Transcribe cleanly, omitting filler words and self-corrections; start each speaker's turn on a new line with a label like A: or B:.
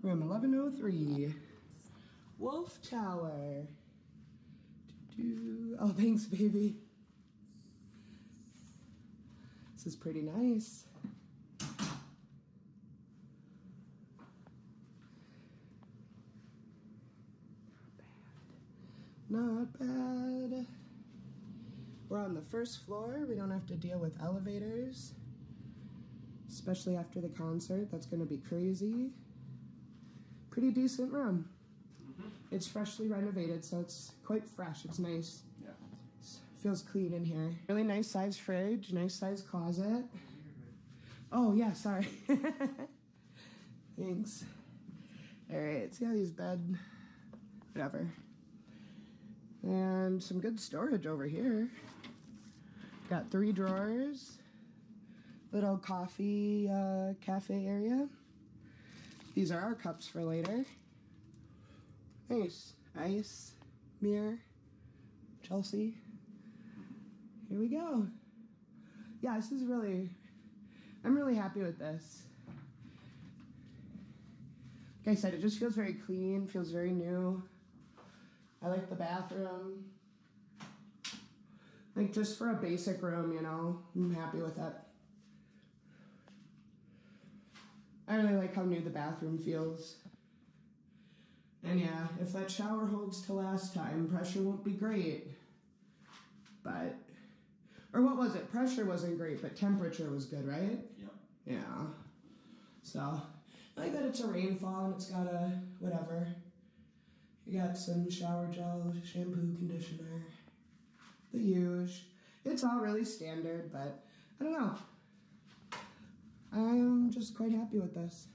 A: Room 1103. Wolf Tower. Oh, thanks, baby. This is pretty nice. Not bad. We're on the first floor. We don't have to deal with elevators, especially after the concert. That's going to be crazy. Pretty decent room. It's freshly renovated, so it's quite fresh. It's nice. Yeah. Feels clean in here. Really nice size fridge, nice size closet. Oh yeah, sorry. Thanks. All right, see how these bed, whatever. And some good storage over here. Got 3 drawers. Little coffee cafe area. These are our cups for later. Nice. Ice, mirror, Chelsea. Here we go. Yeah, this is really, I'm really happy with this. Like I said, it just feels very clean, feels very new. I like the bathroom. Like just for a basic room, you know, I'm happy with it. I really like how new the bathroom feels. And yeah, if that shower holds to last time, pressure won't be great. But, or what was it? Pressure wasn't great, but temperature was good, right?
B: Yep.
A: Yeah. So, I like that it's a rainfall and it's got a, whatever. You got some shower gel, shampoo, conditioner, the huge. It's all really standard, but I don't know. I'm just quite happy with this.